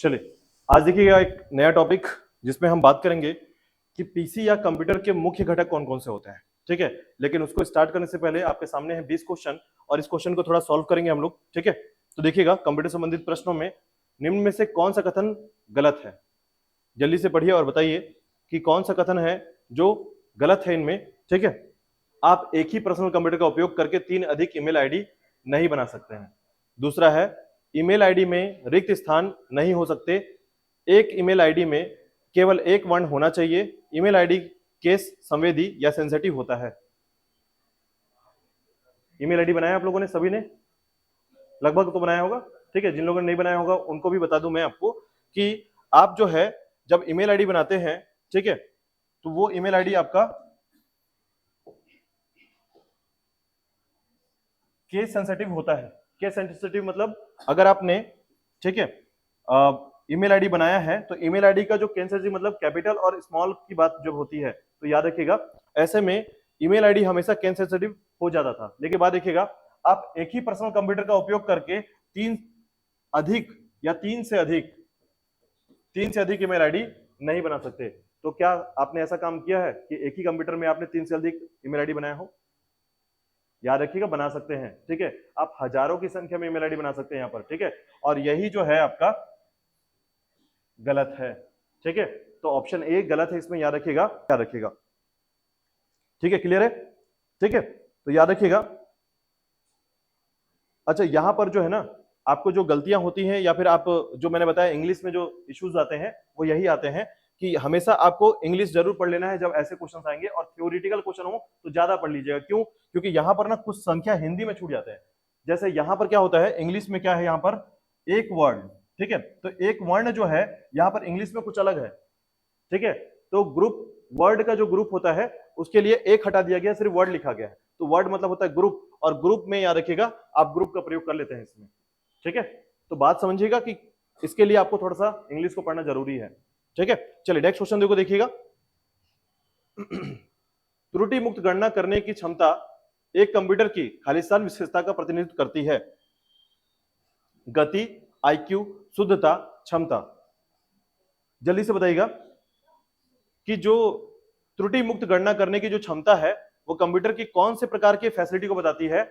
चलिए आज देखिएगा एक नया टॉपिक जिसमें हम बात करेंगे कि पीसी या कंप्यूटर के मुख्य घटक कौन कौन से होते हैं। ठीक है, लेकिन उसको स्टार्ट करने से पहले आपके सामने है 20 क्वेश्चन और इस क्वेश्चन को थोड़ा सॉल्व करेंगे हम लोग। ठीक है, तो देखिएगा कंप्यूटर संबंधित प्रश्नों में निम्न में से कौन सा कथन गलत है। जल्दी से पढ़िए और बताइए कि कौन सा कथन है जो गलत है इनमें। ठीक है, आप एक ही पर्सनल कंप्यूटर का उपयोग करके 3 अधिक ईमेल आईडी नहीं बना सकते हैं। दूसरा है ईमेल आईडी में रिक्त स्थान नहीं हो सकते। एक ईमेल आईडी में केवल एक वर्ण होना चाहिए। ईमेल आईडी केस संवेदी या सेंसिटिव होता है। ईमेल आईडी बनाया आप लोगों ने, सभी ने लगभग तो बनाया होगा। ठीक है, जिन लोगों ने नहीं बनाया होगा उनको भी बता दूं मैं आपको कि आप जो है जब ईमेल आईडी बनाते हैं, ठीक है, तो वो ईमेल आईडी आपका केस सेंसिटिव होता है। केस सेंसिटिव मतलब अगर आपने, ठीक है, ईमेल आईडी बनाया है तो ईमेल आईडी का जो केस सेंसिटिव मतलब कैपिटल और स्मॉल की बात जब होती है तो याद रखिएगा ऐसे में ईमेल आईडी हमेशा केस सेंसिटिव हो जाता था। लेकिन बात देखिएगा आप एक ही पर्सनल कंप्यूटर का उपयोग करके तीन से अधिक ईमेल आईडी नहीं बना सकते। तो क्या आपने ऐसा काम किया है कि एक ही कंप्यूटर में आपने 3 से अधिक ईमेल आईडी बनाया हो? याद रखिएगा बना सकते हैं। ठीक है, आप हजारों की संख्या में ईमेल आईडी बना सकते हैं यहाँ पर। ठीक है, और यही जो है आपका गलत है। ठीक है, तो ऑप्शन ए गलत है इसमें, याद रखिएगा, याद रखिएगा। ठीक है, क्लियर है? ठीक है, तो याद रखिएगा। अच्छा, यहां पर जो है ना आपको जो गलतियां होती हैं या फिर आप जो मैंने बताया इंग्लिश में जो इश्यूज आते हैं वो यही आते हैं कि हमेशा आपको इंग्लिश जरूर पढ़ लेना है जब ऐसे क्वेश्चन आएंगे, और थ्योरेटिकल क्वेश्चन हो तो ज्यादा पढ़ लीजिएगा। क्यों? क्योंकि यहाँ पर ना कुछ संख्या हिंदी में छूट जाते हैं। जैसे यहाँ पर क्या होता है, इंग्लिश में क्या है, यहाँ पर एक वर्ड, ठीक है, तो एक वर्ण जो है यहाँ पर इंग्लिश में कुछ अलग है। ठीक है, तो ग्रुप वर्ड का जो ग्रुप होता है उसके लिए एक हटा दिया गया, सिर्फ वर्ड लिखा गया है। तो वर्ड मतलब होता है ग्रुप, और ग्रुप में याद रखिएगा आप ग्रुप का प्रयोग कर लेते हैं इसमें। ठीक है, तो बात समझिएगा कि इसके लिए आपको थोड़ा सा इंग्लिश को पढ़ना जरूरी है। ठीक है, चलिए नेक्स्ट क्वेश्चन देखो, देखिएगा। त्रुटि मुक्त गणना करने की क्षमता एक कंप्यूटर की खालिस्तान विशेषता का प्रतिनिधित्व करती है। गति, आईक्यू, शुद्धता, क्षमता। जल्दी से बताइएगा कि जो त्रुटि मुक्त गणना करने की जो क्षमता है वो कंप्यूटर की कौन से प्रकार की फैसिलिटी को बताती है?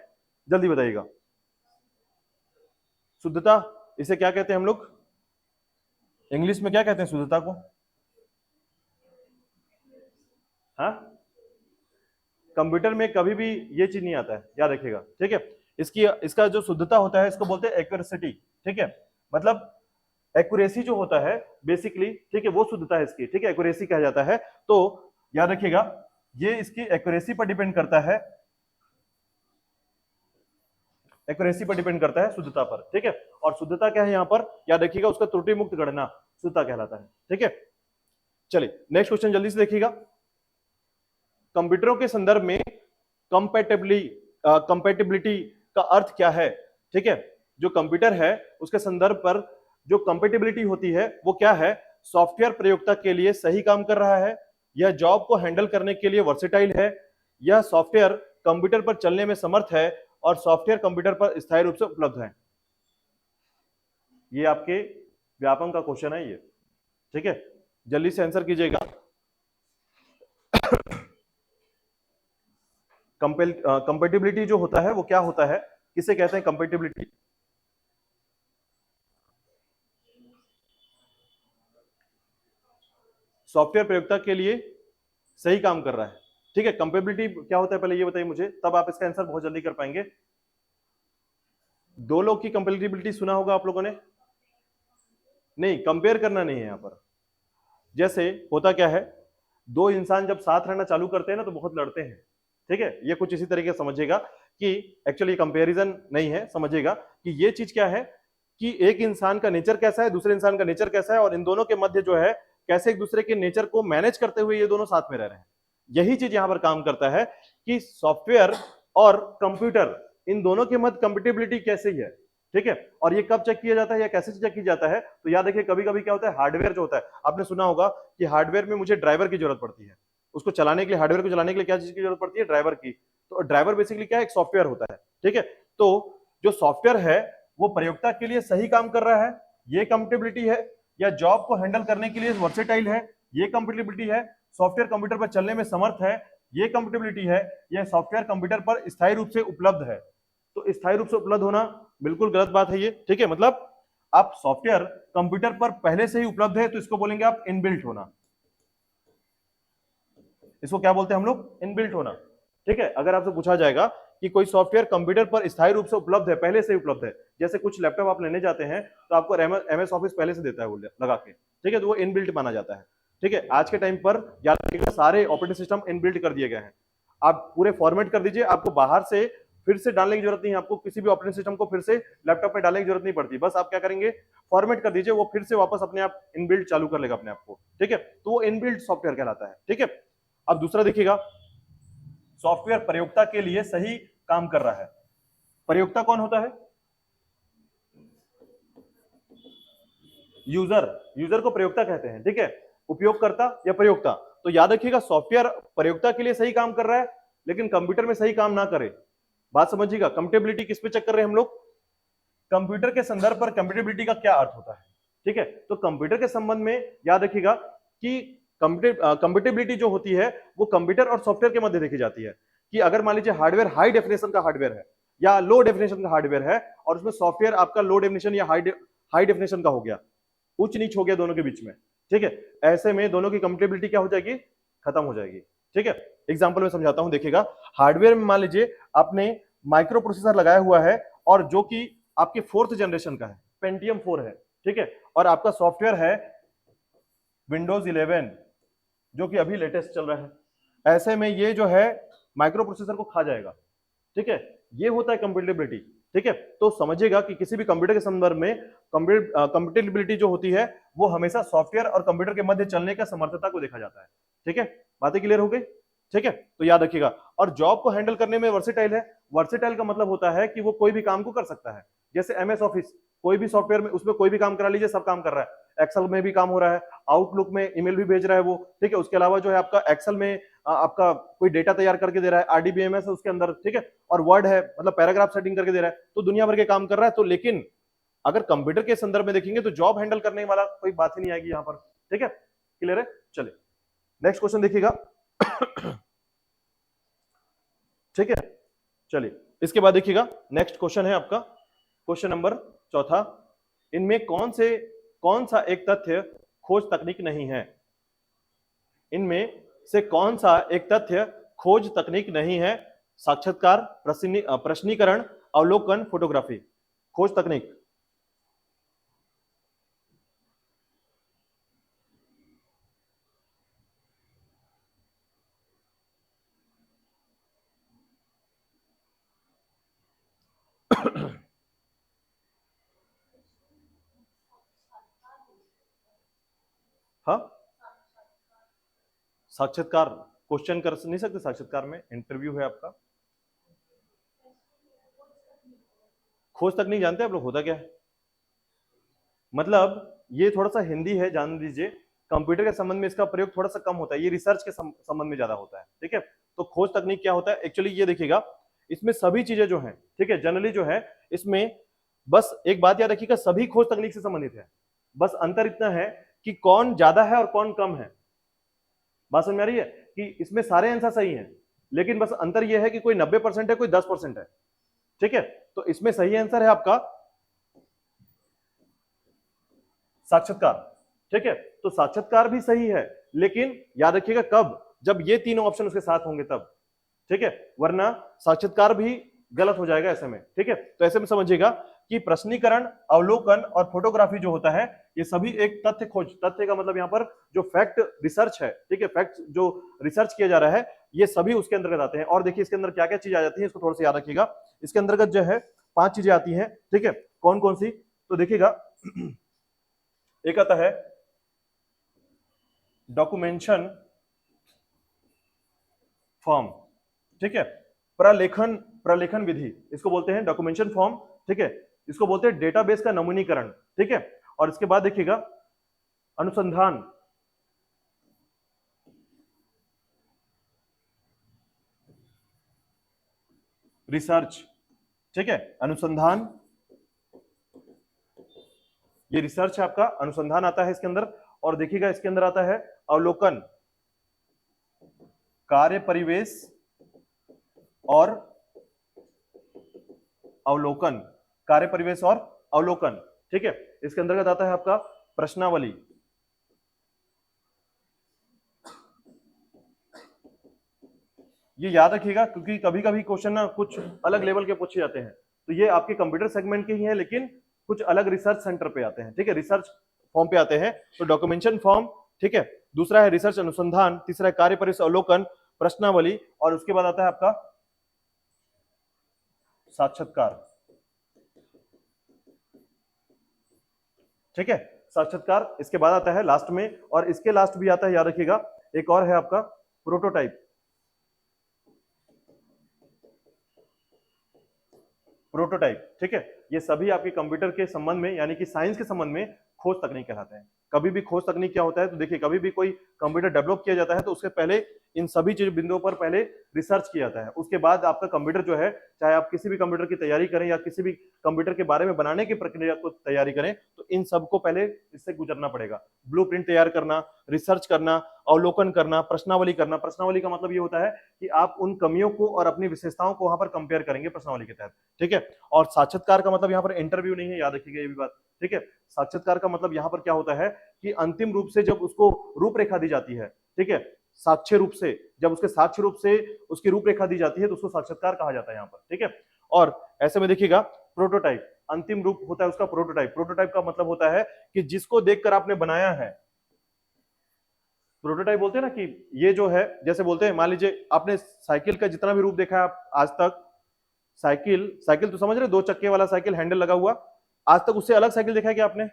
जल्दी बताइएगा। शुद्धता, इसे क्या कहते हैं हम लोग इंग्लिश में, क्या कहते हैं शुद्धता को? हाँ, कंप्यूटर में कभी भी ये चीज नहीं आता है, याद रखिएगा। ठीक है, इसका जो शुद्धता होता है इसको बोलते हैं एक्यूरेसिटी। ठीक है, मतलब एक्यूरेसी जो होता है बेसिकली, ठीक है, वो शुद्धता है इसकी। ठीक है, एक्यूरेसी कहा जाता है। तो याद रखिएगा ये इसकी एक्यूरेसी पर डिपेंड करता है, एक्यूरेसी पर डिपेंड करता है शुद्धता पर। ठीक है, और शुद्धता क्या है यहाँ पर, याद रखिएगा उसका त्रुटि मुक्त गणना शुद्धता कहलाता है। ठीक है, चलिए नेक्स्ट क्वेश्चन जल्दी से देखिएगा। कंप्यूटरों के संदर्भ में कंपैटिबिलिटी का अर्थ क्या है? ठीक है, जो कंप्यूटर है उसके संदर्भ पर जो कंपैटिबिलिटी होती है वो क्या है? सॉफ्टवेयर प्रयोक्ता के लिए सही काम कर रहा है, यह जॉब को हैंडल करने के लिए वर्सेटाइल है, यह सॉफ्टवेयर कंप्यूटर पर चलने में समर्थ है, और सॉफ्टवेयर कंप्यूटर पर स्थायी रूप से उपलब्ध है। ये आपके व्यापम का क्वेश्चन है ये। ठीक है, जल्दी से आंसर कीजिएगा। कंपैटिबिलिटी जो होता है वो क्या होता है, किसे कहते हैं कंपैटिबिलिटी? सॉफ्टवेयर प्रयोक्ता के लिए सही काम कर रहा है। ठीक है, कंपैटिबिलिटी क्या होता है पहले ये बताइए मुझे, तब आप इसका आंसर बहुत जल्दी कर पाएंगे। दो लोग की कंपैटिबिलिटी सुना होगा आप लोगों ने? नहीं, कंपेयर करना नहीं है यहां पर। जैसे होता क्या है, दो इंसान जब साथ रहना चालू करते हैं ना तो बहुत लड़ते हैं। ठीक है, ये कुछ इसी तरीके से समझिएगा कि एक्चुअली कंपैरिजन नहीं है, समझिएगा कि ये चीज क्या है कि एक इंसान का नेचर कैसा है, दूसरे इंसान का नेचर कैसा है, और इन दोनों के मध्य जो है कैसे एक दूसरे के नेचर को मैनेज करते हुए ये दोनों साथ में रह रहे हैं। यही चीज यहां पर काम करता है कि सॉफ्टवेयर और कंप्यूटर इन दोनों के मध्य कंपैटिबिलिटी कैसे है। ठीक है, और ये कब चेक किया जाता है या कैसे चेक किया जाता है? तो याद रखिए कभी कभी क्या होता है, हार्डवेयर जो होता है, आपने सुना होगा कि हार्डवेयर में मुझे ड्राइवर की जरूरत पड़ती है, उसको चलाने के लिए, हार्डवेयर को चलाने के लिए क्या चीज की जरूरत पड़ती है? ड्राइवर की। तो ड्राइवर बेसिकली क्या है, एक सॉफ्टवेयर होता है। ठीक है, तो जो सॉफ्टवेयर है वो प्रयोक्ता के लिए सही काम कर रहा है, ये कंपैटिबिलिटी है। या जॉब को हैंडल करने के लिए वर्सेटाइल है, ये कंपेटिबिलिटी है, सॉफ्टवेयर कंप्यूटर पर चलने में समर्थ है, ये कंपेटिबिलिटी है, यह सॉफ्टवेयर कंप्यूटर पर स्थायी रूप से उपलब्ध है। तो स्थायी रूप से उपलब्ध होना बिल्कुल गलत बात है ये, ठीक है। मतलब आप सॉफ्टवेयर कंप्यूटर पर पहले से ही उपलब्ध है तो इसको बोलेंगे आप इनबिल्ट होना। इसको क्या बोलते हैं हम लोग? इनबिल्ट होना, ठीक है। अगर आपसे पूछा जाएगा कि कोई सॉफ्टवेयर कंप्यूटर पर स्थायी रूप से उपलब्ध है, पहले से ही उपलब्ध है, जैसे कुछ लैपटॉप आप लेने जाते हैं तो आपको एमएस ऑफिस पहले से देता है वो लगा के, ठीक है, तो वो इनबिल्ट माना जाता है, ठीक है। आज के टाइम पर याद रखिएगा सारे ऑपरेटिंग सिस्टम इनबिल्ट कर दिए गए हैं। आप पूरे फॉर्मेट कर दीजिए, आपको बाहर से फिर से डालने की जरूरत नहीं है, आपको किसी भी ऑपरेटिंग सिस्टम को फिर से लैपटॉप में डालने की जरूरत नहीं पड़ती, बस आप क्या करेंगे, फॉर्मेट कर दीजिए, वो फिर से वापस अपने आप इनबिल्ट चालू कर लेगा अपने आप को, ठीक है। तो वो इनबिल्ट सॉफ्टवेयर कहलाता है, ठीक है। अब दूसरा देखिएगा, सॉफ्टवेयर प्रयोक्ता के लिए सही काम कर रहा है। प्रयोक्ता कौन होता है? यूजर, यूजर को प्रयोक्ता कहते हैं, ठीक है। उपयोगकर्ता या प्रयोक्ता, तो याद रखिएगा सॉफ्टवेयर प्रयोक्ता के लिए सही काम कर रहा है लेकिन कंप्यूटर में सही काम ना करे। बात समझिएगा, कंपेटिबिलिटी किस पे चेक कर रहे हैं हम लोग? कंप्यूटर के संदर्भ पर कंपेटिबिलिटी का क्या अर्थ होता है, ठीक है। तो कंप्यूटर के संबंध में याद रखिएगा कि कंपेटिबिलिटी जो होती है वो कंप्यूटर और सॉफ्टवेयर के मध्य देखी जाती है कि अगर मान लीजिए हार्डवेयर हाई डेफिनेशन का हार्डवेयर है या लो डेफिनेशन का हार्डवेयर है और उसमें सॉफ्टवेयर आपका लो डेफिनेशन या हाई डेफिनेशन का हो गया, उच्च नीच हो गया दोनों के बीच में, ठीक है, ऐसे में दोनों की कंपेटिबिलिटी क्या हो जाएगी? खत्म हो जाएगी, ठीक है। एग्जांपल में समझाता हूं, देखिएगा हार्डवेयर में मान लीजिए आपने माइक्रो प्रोसेसर लगाया हुआ है और जो कि आपके 4th जनरेशन का है, पेंटियम 4 है, ठीक है, और आपका सॉफ्टवेयर है विंडोज 11 जो कि अभी लेटेस्ट चल रहा है। ऐसे में ये जो है माइक्रो प्रोसेसर को खा जाएगा, ठीक है। ये होता है कंपेटिबिलिटी, ठीक है। तो समझिएगा कि किसी भी कंप्यूटर के संदर्भ में कंपेटिबिलिटी जो होती है वो हमेशा सॉफ्टवेयर और कंप्यूटर के मध्य चलने का समर्थता को देखा जाता है, ठीक है। बातें क्लियर हो गई, ठीक है। तो याद रखिएगा, और जॉब को हैंडल करने में वर्सेटाइल है। वर्सेटाइल का मतलब होता है कि वो कोई भी काम को कर सकता है, जैसे एमएस ऑफिस, कोई भी सॉफ्टवेयर में उसमें कोई भी काम करा लीजिए, सब काम कर रहा है। एक्सेल में भी काम हो रहा है, आउटलुक में ईमेल भी भेज रहा है वो, ठीक है। उसके अलावा जो है आपका एक्सेल में आपका कोई डेटा तैयार करके दे रहा है, आरडीबीएमएस है उसके अंदर, ठीक है, और वर्ड है मतलब पैराग्राफ सेटिंग करके दे रहा है, तो दुनिया भर के काम कर रहा है। तो लेकिन अगर कंप्यूटर के संदर्भ में देखेंगे तो जॉब हैंडल करने वाला कोई बात ही नहीं आएगी यहां पर, ठीक है। क्लियर है? चलिए नेक्स्ट क्वेश्चन देखिएगा। ठीक है, चलिए इसके बाद देखिएगा नेक्स्ट क्वेश्चन है आपका क्वेश्चन नंबर 4। इनमें कौन सा एक तथ्य खोज तकनीक नहीं है? इनमें से कौन सा एक तथ्य खोज तकनीक नहीं है? साक्षात्कार, प्रश्नीकरण, अवलोकन, फोटोग्राफी। खोज तकनीक। हाँ, साक्षात्कार क्वेश्चन कर नहीं सकते, साक्षात्कार में इंटरव्यू है आपका। खोज तकनीक जानते हैं आप लोग होता क्या है? मतलब ये थोड़ा सा हिंदी है, जान लीजिए। कंप्यूटर के संबंध में इसका प्रयोग थोड़ा सा कम होता है, ये रिसर्च के संबंध में ज्यादा होता है, ठीक है। तो खोज तकनीक क्या होता है एक्चुअली, ये देखिएगा इसमें सभी चीजें जो हैं, ठीक है, जनरली जो है इसमें बस एक बात याद रखिएगा, सभी खोज तकनीक से संबंधित है। बस अंतर इतना है कि कौन ज्यादा है और कौन कम है। बात समझ में आ रही है कि इसमें सारे आंसर सही हैं, लेकिन बस अंतर यह है कि कोई 90% है, कोई 10% है, ठीक है। तो इसमें सही आंसर है आपका साक्षात्कार, ठीक है। तो साक्षात्कार भी सही है, लेकिन याद रखिएगा कब? जब ये तीनों ऑप्शन उसके साथ होंगे तब, ठीक है, वरना साक्षात्कार भी गलत हो जाएगा ऐसे में, ठीक है। तो ऐसे में समझिएगा कि प्रश्नीकरण, अवलोकन और फोटोग्राफी जो होता है ये सभी एक तथ्य खोज, तथ्य का मतलब यहाँ पर जो फैक्ट रिसर्च है, ठीक है, फैक्ट जो रिसर्च किया जा रहा है ये सभी उसके अंतर्गत आते हैं। और देखिए इसके अंदर क्या क्या चीज आ जाती है, इसको थोड़ा सा याद रखिएगा। इसके अंतर्गत जो है 5 चीजें आती हैं, ठीक है। कौन कौन सी? तो देखिएगा एक आता है डॉक्यूमेंटेशन फॉर्म, ठीक है। प्रलेखन विधि इसको बोलते हैं, डॉक्यूमेंटेशन फॉर्म, ठीक है। इसको बोलते हैं डेटाबेस का नमूनीकरण, ठीक है। और इसके बाद देखिएगा अनुसंधान, रिसर्च, ठीक है, अनुसंधान ये रिसर्च है आपका, अनुसंधान आता है इसके अंदर। और देखिएगा इसके अंदर आता है अवलोकन, कार्य परिवेश और अवलोकन, कार्य परिवेश और अवलोकन, ठीक है। इसके अंतर्गत आता है आपका प्रश्नावली, ये याद रखिएगा क्योंकि कभी कभी क्वेश्चन ना कुछ अलग लेवल के पूछे जाते हैं। तो ये आपके कंप्यूटर सेगमेंट के ही हैं, लेकिन कुछ अलग रिसर्च सेंटर पे आते हैं, ठीक है, रिसर्च फॉर्म पे आते हैं। तो डॉक्यूमेंटेशन फॉर्म, ठीक है, दूसरा है रिसर्च अनुसंधान, तीसरा है कार्य परिवेश अवलोकन, प्रश्नावली, और उसके बाद आता है आपका साक्षात्कार, ठीक है, साक्षात्कार इसके बाद आता है लास्ट में। और इसके लास्ट भी आता है, याद रखिएगा, एक और है आपका प्रोटोटाइप, प्रोटोटाइप, ठीक है। ये सभी आपके कंप्यूटर के संबंध में यानी कि साइंस के संबंध में खोज तकनीक कहलाते हैं। कभी भी खोज तकनीक क्या होता है, तो देखिए कभी भी कोई कंप्यूटर डेवलप किया जाता है तो उसके पहले इन सभी चीज बिंदुओं पर पहले रिसर्च किया जाता है। उसके बाद आपका कंप्यूटर जो है, चाहे आप किसी भी कंप्यूटर की तैयारी करें या किसी भी कंप्यूटर के बारे में बनाने की प्रक्रिया को तैयारी करें, तो इन सबको पहले इससे गुजरना पड़ेगा। ब्लूप्रिंट तैयार करना, रिसर्च करना, अवलोकन करना, प्रश्नावली करना। प्रश्नावली का मतलब ये होता है कि आप उन कमियों को और अपनी विशेषताओं को वहां पर कंपेयर करेंगे प्रश्नावली के तहत, ठीक है। और साक्षात्कार का मतलब यहाँ पर इंटरव्यू नहीं है, याद रखिएगा ये भी बात, ठीक है। साक्षात्कार का मतलब यहाँ पर क्या होता है कि अंतिम रूप से जब उसको रूपरेखा दी जाती है, ठीक है, साक्ष्य रूप से, जब उसके साक्ष्य रूप से उसकी रूपरेखा दी जाती है तो उसको साक्षात्कार कहा जाता है यहाँ पर, ठीक है। और ऐसे में देखिएगा प्रोटोटाइप, अंतिम रूप होता है उसका प्रोटोटाइप। प्रोटोटाइप का मतलब होता है कि जिसको देखकर आपने बनाया है। प्रोटोटाइप बोलते हैं ना कि ये जो है, जैसे बोलते हैं, मान लीजिए आपने साइकिल का जितना भी रूप देखा है आप आज तक, साइकिल, साइकिल तो समझ रहे, दो चक्के वाला साइकिल, हैंडल लगा हुआ, आज तक उससे अलग साइकिल देखा है क्या आपने?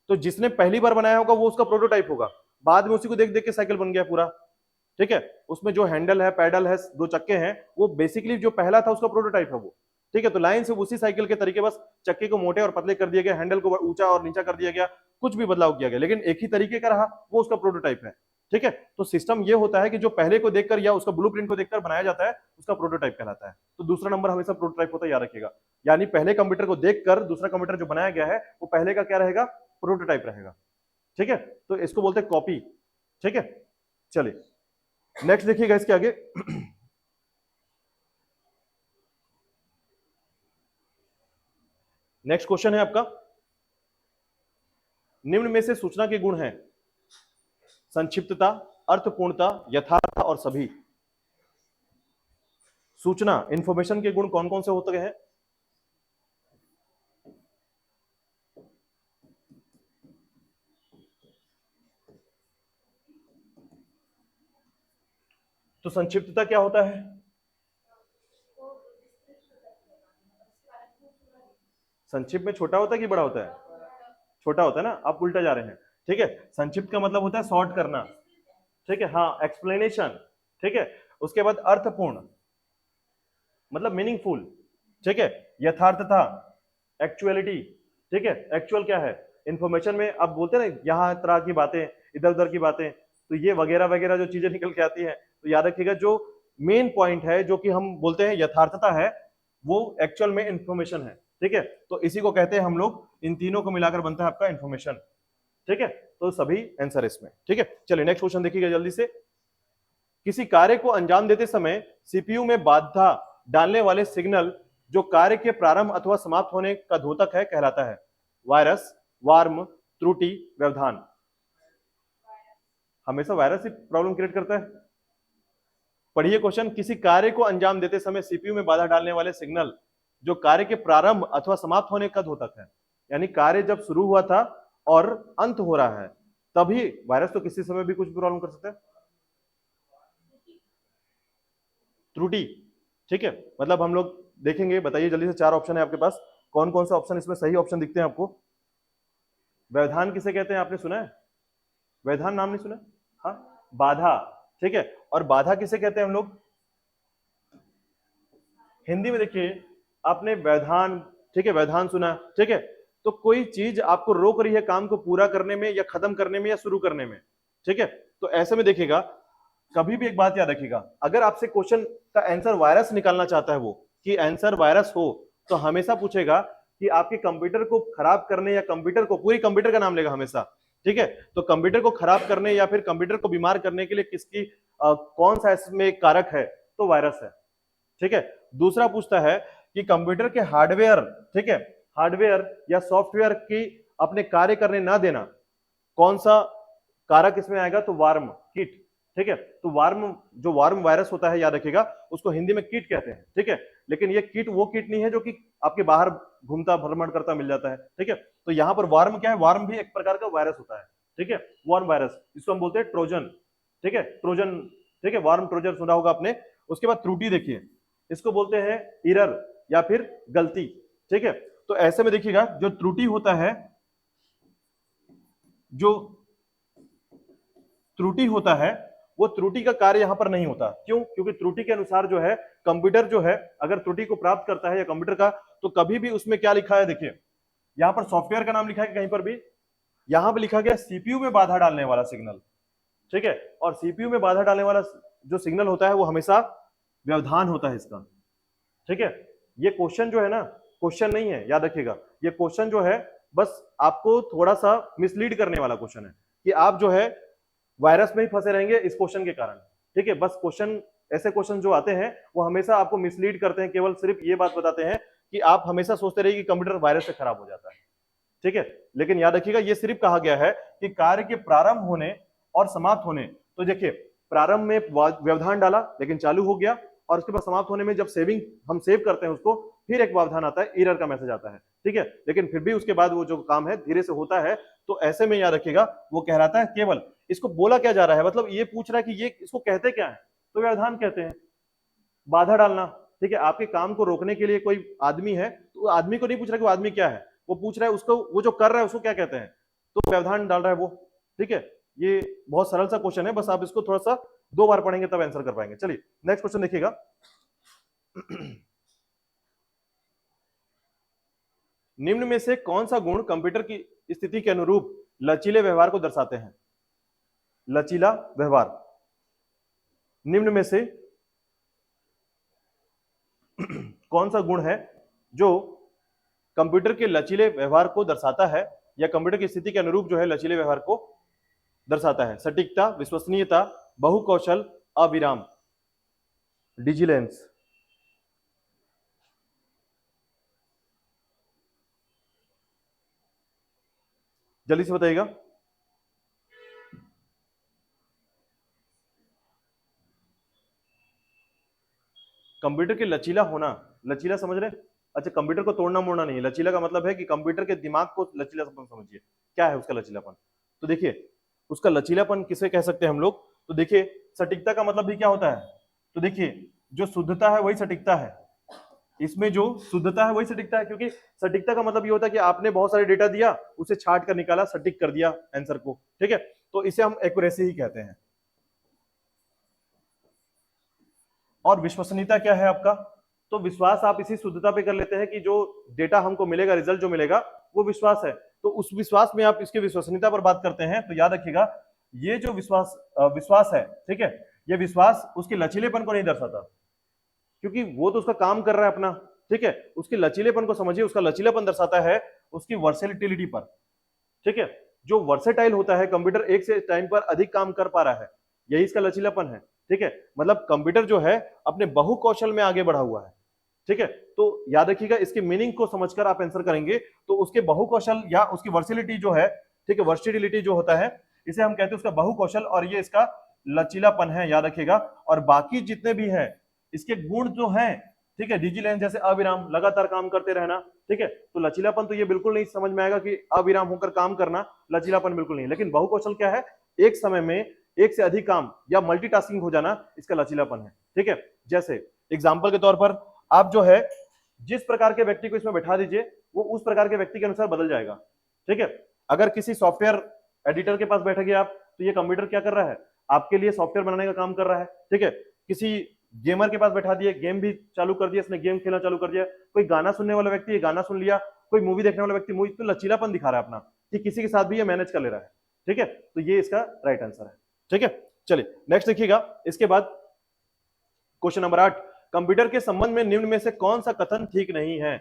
तो जिसने पहली बार बनाया होगा वो उसका प्रोटोटाइप होगा, बाद में उसी को देख देख के साइकिल बन गया पूरा, ठीक है। उसमें जो हैंडल है, पैडल है, दो चक्के हैं, वो बेसिकली जो पहला था उसका प्रोटोटाइप है वो, ठीक है। तो लाइन से उसी साइकिल के तरीके, बस चक्के को मोटे और पतले कर दिया गया, हैंडल को ऊंचा और नीचा कर दिया गया, कुछ भी बदलाव किया गया, लेकिन एक ही तरीके का रहा, वो उसका प्रोटोटाइप है, ठीक है। तो सिस्टम ये होता है कि जो पहले को देखकर या उसका ब्लूप्रिंट को देखकर बनाया जाता है उसका प्रोटोटाइप कहलाता है। तो दूसरा नंबर हमेशा प्रोटोटाइप होता है, याद रखिएगा। यानी पहले कंप्यूटर को देखकर दूसरा कंप्यूटर जो बनाया गया है वो पहले का क्या रहेगा? प्रोटोटाइप रहेगा, ठीक है। तो इसको बोलते हैं कॉपी, ठीक है। चलिए नेक्स्ट देखिएगा इसके आगे। नेक्स्ट क्वेश्चन है आपका, निम्न में से सूचना के गुण हैं संक्षिप्तता, अर्थपूर्णता, यथार्थ और सभी। सूचना, इंफॉर्मेशन के गुण कौन कौन से होते हैं? तो संक्षिप्तता क्या होता है? संक्षिप्त में छोटा होता है कि बड़ा होता है? छोटा होता है ना, आप उल्टा जा रहे हैं, ठीक है। संक्षिप्त का मतलब होता है शॉर्ट करना, ठीक है, हाँ, एक्सप्लेनेशन, ठीक है। उसके बाद अर्थपूर्ण मतलब मीनिंगफुल, ठीक है। यथार्थता, एक्चुअलिटी, ठीक है। एक्चुअल क्या है? इंफॉर्मेशन में आप बोलते हैं ना यहाँ तरह की बातें, इधर उधर की बातें, तो ये वगैरह वगैरह जो चीजें निकल के आती हैं, तो याद रखिएगा जो मेन पॉइंट है जो कि हम बोलते हैं यथार्थता है, वो एक्चुअल में इंफॉर्मेशन है, ठीक है। तो इसी को कहते हैं हम लोग, इन तीनों को मिलाकर बनता है आपका इंफॉर्मेशन, ठीक है। तो सभी आंसर इसमें, ठीक है। चलिए नेक्स्ट क्वेश्चन देखिएगा जल्दी से। किसी कार्य को अंजाम देते समय सीपीयू में बाधा डालने वाले सिग्नल जो कार्य के प्रारंभ अथवा समाप्त होने का द्योतक है कहलाता है? वायरस, वार्म, त्रुटि, व्यवधान। हमेशा वायरस ही प्रॉब्लम क्रिएट करता है। पढ़िए क्वेश्चन, किसी कार्य को अंजाम देते समय सीपीयू में बाधा डालने वाले सिग्नल जो कार्य के प्रारंभ अथवा समाप्त होने का द्योतक है, यानी कार्य जब शुरू हुआ था और अंत हो रहा है तभी, वायरस तो किसी समय भी कुछ प्रॉब्लम कर सकता है। त्रुटि, ठीक है, मतलब हम लोग देखेंगे, बताइए जल्दी से, चार ऑप्शन है आपके पास, कौन कौन सा ऑप्शन इसमें सही ऑप्शन दिखते हैं आपको? व्यवधान किसे कहते हैं, आपने सुना है? व्यवधान नाम नहीं सुना? हाँ, बाधा, ठीक है। और बाधा किसे कहते हैं हम लोग हिंदी में? देखिए आपने व्यवधान, ठीक है, व्यवधान सुना, ठीक है। तो कोई चीज आपको रोक रही है काम को पूरा करने में या खत्म करने में या शुरू करने में, ठीक है। तो ऐसे में देखिएगा, कभी भी एक बात याद रखिएगा, अगर आपसे क्वेश्चन का आंसर वायरस निकालना चाहता है वो, कि आंसर वायरस हो, तो हमेशा पूछेगा कि आपके कंप्यूटर को खराब करने या कंप्यूटर को, पूरी कंप्यूटर का नाम लेगा हमेशा, ठीक है। तो कंप्यूटर को खराब करने या फिर कंप्यूटर को बीमार करने के लिए किसकी कौन सा इसमें कारक है, तो वायरस है, ठीक है। दूसरा पूछता है कि कंप्यूटर के हार्डवेयर, ठीक है, हार्डवेयर या सॉफ्टवेयर की अपने कार्य करने ना देना, कौन सा कारक इसमें आएगा, तो वार्म, कीट, ठीक है। तो वार्म, जो वार्म वायरस होता है, याद रखिएगा उसको हिंदी में कीट कहते हैं, ठीक है। लेकिन ये कीट वो कीट नहीं है जो कि आपके बाहर घूमता भ्रमण करता मिल जाता है, ठीक है। तो यहां पर वार्म क्या है, वार्म भी एक प्रकार का वायरस होता है, ठीक है, वार्म वायरस, इसको हम बोलते हैं ट्रोजन, ठीक है, ट्रोजन, ठीक है, वार्म ट्रोजन सुना होगा आपने। उसके बाद त्रुटि देखिए, इसको बोलते हैं एरर या फिर गलती, ठीक है। तो ऐसे में देखिएगा जो त्रुटि होता है, जो त्रुटि होता है, वो त्रुटि का कार्य यहां पर नहीं होता। क्यों? क्योंकि त्रुटि के अनुसार जो है कंप्यूटर जो है अगर त्रुटि को प्राप्त करता है या कंप्यूटर का, तो कभी भी उसमें क्या लिखा है, देखिए यहां पर सॉफ्टवेयर का नाम लिखा है, कहीं पर भी यहां पर लिखा गया सीपीयू में बाधा डालने वाला सिग्नल, ठीक है। और सीपीयू में बाधा डालने वाला जो सिग्नल होता है वो हमेशा व्यवधान होता है इसका, ठीक है। ये क्वेश्चन जो है ना, क्वेश्चन नहीं है, याद रखिएगा, ये क्वेश्चन जो है बस आपको थोड़ा सा मिसलीड करने वाला क्वेश्चन है, कि आप जो है वायरस में ही फंसे रहेंगे इस क्वेश्चन के कारण, ठीक है। बस क्वेश्चन, ऐसे क्वेश्चन जो आते हैं वो हमेशा आपको मिसलीड करते हैं, केवल सिर्फ ये बात बताते हैं कि आप हमेशा सोचते रहिए कि कंप्यूटर वायरस से खराब हो जाता है, ठीक है। लेकिन याद रखिएगा ये सिर्फ कहा गया है कि कार्य के प्रारंभ होने और समाप्त होने, तो देखिए प्रारंभ में व्यवधान डाला लेकिन चालू हो गया, और उसके बाद समाप्त होने में जब सेविंग हम सेव करते हैं उसको, फिर एक व्यवधान आता है, एरर का मैसेज आता है, ठीक है। लेकिन फिर भी उसके बाद वो जो काम है धीरे से होता है। तो ऐसे में याद रखिएगा वो कहलाता है, केवल इसको बोला क्या जा रहा है, मतलब ये पूछ रहा है कि ये इसको कहते क्या है, तो व्यवधान कहते हैं, बाधा डालना, ठीक है। आपके काम को रोकने के लिए कोई आदमी है, तो आदमी को नहीं पूछ रहा कि वो आदमी क्या है, वो पूछ रहा है उसको, वो जो कर रहा है उसको क्या कहते हैं, तो व्यवधान डाल रहा है वो, ठीक है। ये बहुत सरल सा क्वेश्चन है, बस आप इसको थोड़ा सा 2 बार पढ़ेंगे तब आंसर कर पाएंगे। चलिए नेक्स्ट क्वेश्चन देखिएगा। निम्न में से कौन सा गुण कंप्यूटर की स्थिति के अनुरूप लचीले व्यवहार को दर्शाते हैं? लचीला व्यवहार, निम्न में से कौन सा गुण है जो कंप्यूटर के लचीले व्यवहार को दर्शाता है, या कंप्यूटर की स्थिति के अनुरूप जो है लचीले व्यवहार को दर्शाता है? सटीकता, विश्वसनीयता, बहुकौशल, अविराम, डिजिलेंस। जल्दी से बताइएगा। कंप्यूटर के लचीला होना, लचीला समझ रहे? अच्छा, कंप्यूटर को तोड़ना मोड़ना नहीं, लचीला का मतलब है कि कंप्यूटर के दिमाग को लचीलापन समझिए, क्या है उसका लचीलापन। तो देखिए उसका लचीलापन किसे कह सकते हैं हम लोग, तो देखिए सटीकता का मतलब भी क्या होता है, तो देखिए जो शुद्धता है वही सटीकता है, इसमें जो शुद्धता है वही सटीकता है, क्योंकि सटीकता का मतलब ये होता है कि आपने बहुत सारे डेटा दिया, उसे छांट कर निकाला, सटीक कर दिया आंसर को, ठीक है। तो इसे हम एक्यूरेसी ही कहते हैं। और विश्वसनीयता क्या है आपका, तो विश्वास आप इसी शुद्धता पे कर लेते हैं कि जो डेटा हमको मिलेगा, रिजल्ट जो मिलेगा वो विश्वास है, तो उस विश्वास में आप इसकी विश्वसनीयता पर बात करते हैं। तो याद रखिएगा ये जो विश्वास है, ठीक है, ये विश्वास उसके लचीलेपन को नहीं दर्शाता, क्योंकि वो तो उसका काम कर रहा है अपना, ठीक है। उसके लचीलेपन को समझिए, उसका लचीलापन दर्शाता है उसकी वर्सेटिलिटी पर, ठीक है। जो वर्सेटाइल होता है, कंप्यूटर एक से टाइम पर अधिक काम कर पा रहा है, यही इसका लचीलापन है, ठीक है। मतलब कंप्यूटर जो है अपने बहुकौशल में आगे बढ़ा हुआ है, ठीक है। तो याद रखिएगा इसकी मीनिंग को समझकर आप आंसर करेंगे, तो उसके बहुकौशल या उसकी वर्सिलिटी जो है, ठीक है, वर्सिटिलिटी जो होता है इसे हम कहते हैं उसका बहुकौशल, और ये इसका लचीलापन है, याद रखिएगा। और बाकी जितने भी हैं इसके गुण जो हैं, ठीक है, डिजिलेंस जैसे अविराम, लगातार काम करते रहना, ठीक है। तो लचीलापन तो ये बिल्कुल नहीं समझ में आएगा कि अविराम होकर काम करना लचीलापन बिल्कुल नहीं, लेकिन बहुकौशल क्या है, एक समय में एक से अधिक काम या मल्टीटास्किंग हो जाना, इसका लचीलापन है, ठीक है। जैसे एग्जांपल के तौर पर आप जो है जिस प्रकार के व्यक्ति को इसमें बैठा दीजिए वो उस प्रकार के व्यक्ति के अनुसार बदल जाएगा, ठीक है। अगर किसी सॉफ्टवेयर एडिटर के पास बैठेंगे आप, तो ये कंप्यूटर क्या कर रहा है, आपके लिए सॉफ्टवेयर बनाने का काम कर रहा है, ठीक है। किसी गेमर के पास बैठा दिए, गेम भी चालू कर दिया, इसने गेम खेलना चालू कर दिया। कोई गाना सुनने वाला व्यक्ति ये गाना सुन लिया, कोई मूवी देखने वाला व्यक्ति मूवी, तो लचीलापन दिखा रहा है अपना कि किसी के साथ भी ये मैनेज कर ले रहा है, ठीक है। तो ये इसका राइट आंसर है, ठीक है। चलिए नेक्स्ट देखिएगा। इसके बाद क्वेश्चन नंबर 8, कंप्यूटर के संबंध में निम्न में से कौन सा कथन ठीक नहीं है?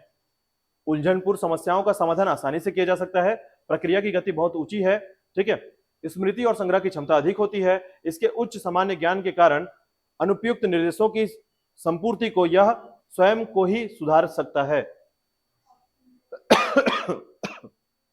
उलझनपूर्ण समस्याओं का समाधान आसानी से किया जा सकता है, प्रक्रिया की गति बहुत ऊंची है, ठीक है, स्मृति और संग्रह की क्षमता अधिक होती है, इसके उच्च सामान्य ज्ञान के कारण अनुपयुक्त निर्देशों की संपूर्ति को यह स्वयं को ही सुधार सकता है।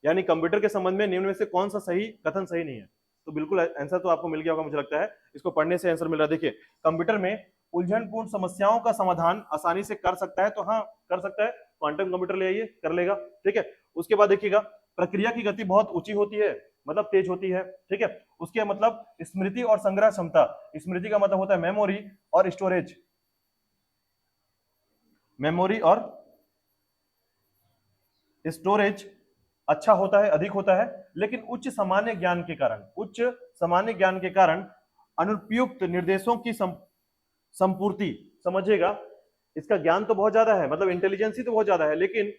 यानी कंप्यूटर के संबंध में निम्न में से कौन सा सही कथन सही नहीं है? तो बिल्कुल आंसर तो आपको मिल गया होगा मुझे लगता है, इसको पढ़ने से आंसर मिल रहा है। देखिए, कंप्यूटर में उलझनपूर्ण समस्याओं का समाधान आसानी से कर सकता है, तो हाँ कर सकता है, क्वांटम कंप्यूटर ले आइए कर लेगा, ठीक है। उसके बाद देखिएगा, प्रक्रिया की गति बहुत ऊंची होती है, मतलब तेज होती है, ठीक है। उसके मतलब स्मृति और संग्रह क्षमता, स्मृति का मतलब होता है मेमोरी और स्टोरेज, मेमोरी और स्टोरेज अच्छा होता है, अधिक होता है, लेकिन उच्च सामान्य ज्ञान के कारण अनुपयुक्त निर्देशों की संपूर्ति, समझिएगा, इसका ज्ञान तो बहुत ज्यादा है, मतलब इंटेलिजेंस ही तो बहुत ज्यादा है, लेकिन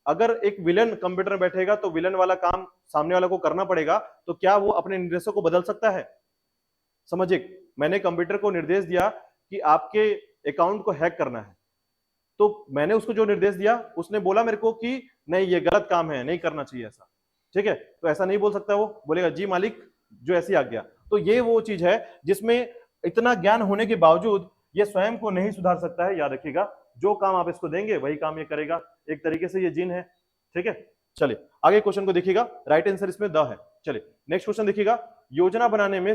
अगर एक विलन कंप्यूटर में बैठेगा तो विलन वाला काम सामने वाला को करना पड़ेगा, तो क्या वो अपने निर्देशों को बदल सकता है? समझिए, मैंने कंप्यूटर को निर्देश दिया कि आपके अकाउंट को हैक करना है, तो मैंने उसको जो निर्देश दिया, उसने बोला मेरे को कि नहीं ये गलत काम है, नहीं करना चाहिए ऐसा, ठीक है, तो ऐसा नहीं बोल सकता, वो बोलेगा जी मालिक जो ऐसी आ गया। तो ये वो चीज है जिसमें इतना ज्ञान होने के बावजूद ये स्वयं को नहीं सुधार सकता है। याद रखिएगा, जो काम आप इसको देंगे वही काम ये करेगा, एक तरीके से ये जिन है, ठीक है। चलिए आगे क्वेश्चन को देखिएगा, राइट आंसर इसमें द है। चलिए नेक्स्ट क्वेश्चन देखिएगा, योजना बनाने में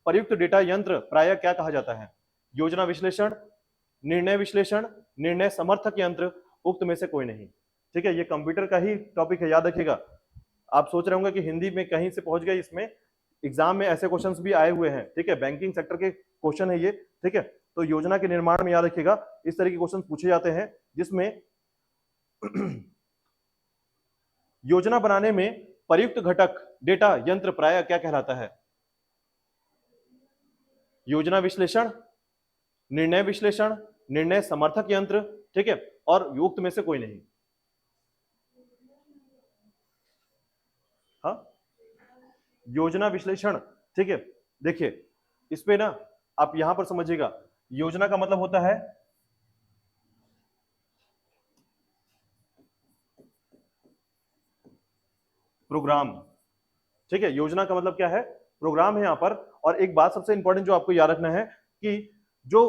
प्रयुक्त डेटा यंत्र प्रायः क्या कहा जाता है? योजना विश्लेषण, निर्णय विश्लेषण, निर्णय समर्थक यंत्र, उक्त में से कोई नहीं, ठीक है। ये कंप्यूटर का ही टॉपिक है, याद रखिएगा। आप सोच रहे होंगे कि हिंदी में कहीं से पहुंच गए, इसमें एग्जाम में ऐसे क्वेश्चंस भी आए हुए हैं, ठीक है, बैंकिंग सेक्टर के क्वेश्चन है ये, ठीक है। तो योजना के निर्माण में याद रखिएगा इस तरह के क्वेश्चन पूछे जाते हैं, जिसमें योजना बनाने में प्रयुक्त घटक डेटा यंत्र प्रायः क्या कहलाता है? योजना विश्लेषण, निर्णय विश्लेषण, निर्णय समर्थक यंत्र, ठीक है, और युक्त में से कोई नहीं। हाँ, योजना विश्लेषण, ठीक है। देखिए इस पे ना आप यहां पर समझिएगा, योजना का मतलब होता है प्रोग्राम, ठीक है। योजना का मतलब क्या है? प्रोग्राम है यहां पर। और एक बात सबसे इंपॉर्टेंट जो आपको याद रखना है कि जो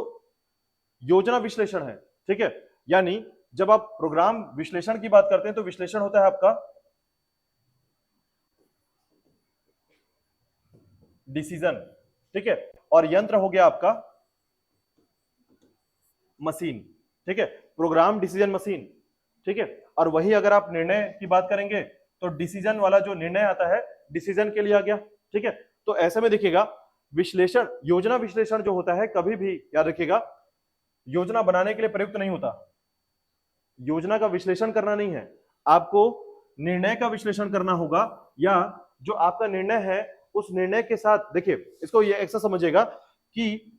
योजना विश्लेषण है, ठीक है, यानी जब आप प्रोग्राम विश्लेषण की बात करते हैं तो विश्लेषण होता है आपका डिसीजन, ठीक है, और यंत्र हो गया आपका मशीन, ठीक है, प्रोग्राम डिसीजन मशीन, ठीक है। और वही अगर आप निर्णय की बात करेंगे तो डिसीजन वाला जो निर्णय आता है डिसीजन के लिए आ गया, ठीक है। तो ऐसे में देखिएगा, विश्लेषण, योजना विश्लेषण जो होता है कभी भी याद रखिएगा योजना बनाने के लिए प्रयुक्त नहीं होता। योजना का विश्लेषण करना नहीं है, आपको निर्णय का विश्लेषण करना होगा, या जो आपका निर्णय है उस निर्णय के साथ, देखिए इसको ये ऐसा समझिएगा कि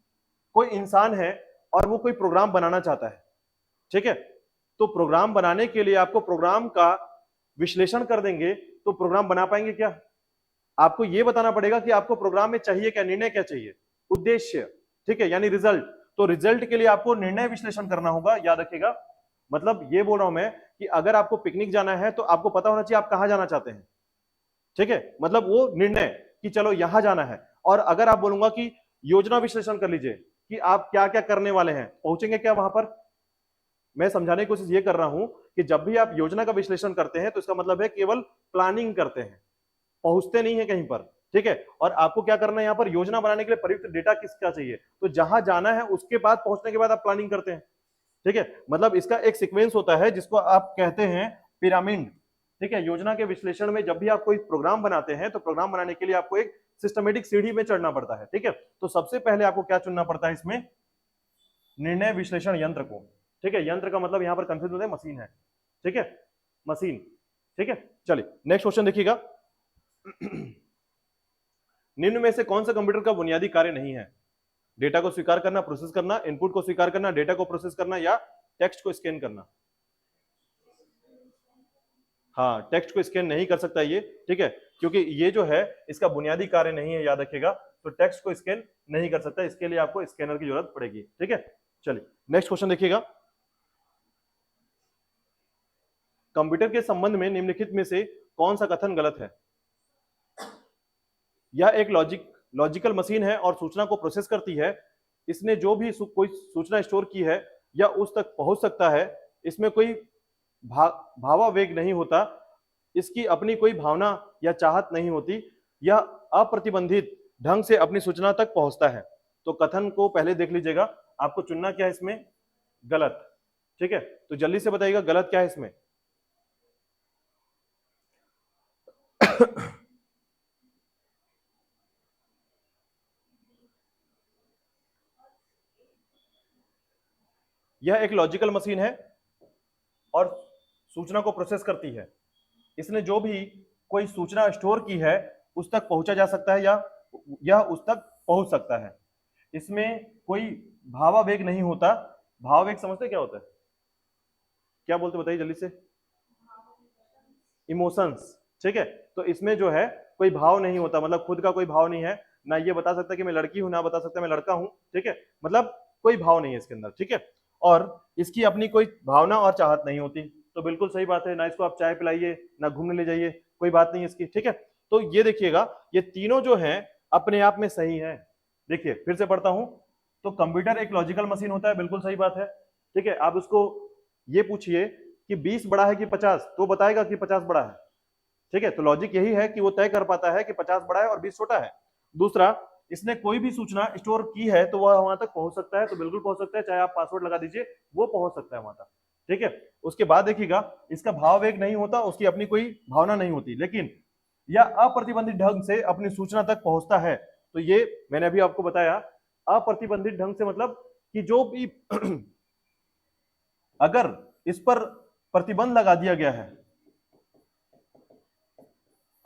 कोई इंसान है और वो कोई प्रोग्राम बनाना चाहता है, ठीक है, तो प्रोग्राम बनाने के लिए आपको प्रोग्राम का विश्लेषण कर देंगे तो प्रोग्राम बना पाएंगे क्या? आपको ये बताना पड़ेगा कि आपको प्रोग्राम में चाहिए क्या, निर्णय क्या चाहिए, उद्देश्य, ठीक है, यानी रिजल्ट। तो रिजल्ट के लिए आपको निर्णय विश्लेषण करना होगा, याद रखिएगा। मतलब ये बोल रहा हूं मैं कि अगर आपको पिकनिक जाना है तो आपको पता होना चाहिए आप कहां जाना चाहते हैं, ठीक है, मतलब वो निर्णय कि चलो यहां जाना है। और अगर आप बोलूंगा कि योजना विश्लेषण कर लीजिए कि आप क्या क्या करने वाले हैं, पहुंचेंगे क्या वहां पर? मैं समझाने की कोशिश ये कर रहा हूं कि जब भी आप योजना का विश्लेषण करते हैं तो इसका मतलब है केवल प्लानिंग करते हैं, पहुंचते नहीं है कहीं पर, ठीक है। और आपको क्या करना है, यहाँ पर योजना बनाने के लिए प्रयुक्त डेटा किसका चाहिए, तो जहां जाना है उसके बाद, पहुंचने के बाद आप प्लानिंग करते हैं, ठीक है। मतलब इसका एक सीक्वेंस होता है जिसको आप कहते हैं पिरामिड, ठीक है। योजना के विश्लेषण में जब भी आप कोई प्रोग्राम बनाते हैं तो प्रोग्राम बनाने के लिए आपको एक सिस्टमेटिक सीढ़ी में चढ़ना पड़ता है, ठीक है। तो सबसे पहले आपको क्या चुनना पड़ता है इसमें? निर्णय विश्लेषण यंत्र को, ठीक है। यंत्र का मतलब यहां पर कंफ्यूज होता है, मशीन है, ठीक है, मशीन, ठीक है। चलिए नेक्स्ट क्वेश्चन देखिएगा, निम्न में से कौन सा कंप्यूटर का बुनियादी कार्य नहीं है? डेटा को स्वीकार करना, प्रोसेस करना, इनपुट को स्वीकार करना, डेटा को प्रोसेस करना, या टेक्स्ट को स्कैन करना? हाँ, टेक्स्ट को स्कैन नहीं कर सकता ये, ठीक है, क्योंकि ये जो है इसका बुनियादी कार्य नहीं है, याद रखिएगा। तो टेक्स्ट को स्कैन नहीं कर सकता, इसके लिए आपको स्कैनर की जरूरत पड़ेगी, ठीक है। चलिए नेक्स्ट क्वेश्चन देखिएगा, कंप्यूटर के संबंध में निम्नलिखित में से कौन सा कथन गलत है? यह एक लॉजिकल मशीन है और सूचना को प्रोसेस करती है। इसने जो भी कोई सूचना स्टोर की है या उस तक पहुंच सकता है। इसमें कोई भावावेग नहीं होता। इसकी अपनी कोई भावना या चाहत नहीं होती। यह अप्रतिबंधित ढंग से अपनी सूचना तक पहुंचता है। तो कथन को पहले देख लीजिएगा, आपको चुनना क्या है इसमें? गलत। ठीक है, तो जल्दी से बताइएगा गलत क्या है इसमें? यह एक लॉजिकल मशीन है और सूचना को प्रोसेस करती है। इसने जो भी कोई सूचना स्टोर की है उस तक पहुंचा जा सकता है या यह उस तक पहुंच सकता है। इसमें कोई भावावेग नहीं होता। भावावेग समझते क्या होता है? क्या बोलते बताइए जल्दी से। इमोशंस। ठीक है, तो इसमें जो है कोई भाव नहीं होता, मतलब खुद का कोई भाव नहीं है। ना ये बता सकता कि मैं लड़की हूं, ना बता सकता मैं लड़का हूं। ठीक है, मतलब कोई भाव नहीं है इसके अंदर। ठीक है, और इसकी अपनी कोई भावना और चाहत नहीं होती। तो बिल्कुल सही बात है, ना इसको आप चाय पिलाइए ना घूमने ले जाइए, कोई बात नहीं है इसकी। ठीक है, तो ये देखिएगा, ये तीनों जो हैं अपने आप में सही है। देखिए फिर से पढ़ता हूं, तो कंप्यूटर एक लॉजिकल मशीन होता है, बिल्कुल सही बात है। ठीक है, आप उसको ये पूछिए कि 20 बड़ा है कि 50, तो बताएगा कि 50 बड़ा है। ठीक है, तो लॉजिक यही है कि वो तय कर पाता है कि 50 बड़ा है और 20 छोटा है। दूसरा, इसने कोई भी सूचना स्टोर की है तो वह वहां तक पहुंच सकता है, तो बिल्कुल पहुंच सकता है, चाहे आप पासवर्ड लगा दीजिए वो पहुंच सकता है वहां तक। ठीक है, उसके बाद देखिएगा, इसका भावावेग नहीं होता, उसकी अपनी कोई भावना नहीं होती, लेकिन यह अप्रतिबंधित ढंग से अपनी सूचना तक पहुंचता है। तो ये मैंने अभी आपको बताया, अप्रतिबंधित ढंग से मतलब कि जो भी अगर इस पर प्रतिबंध लगा दिया गया है,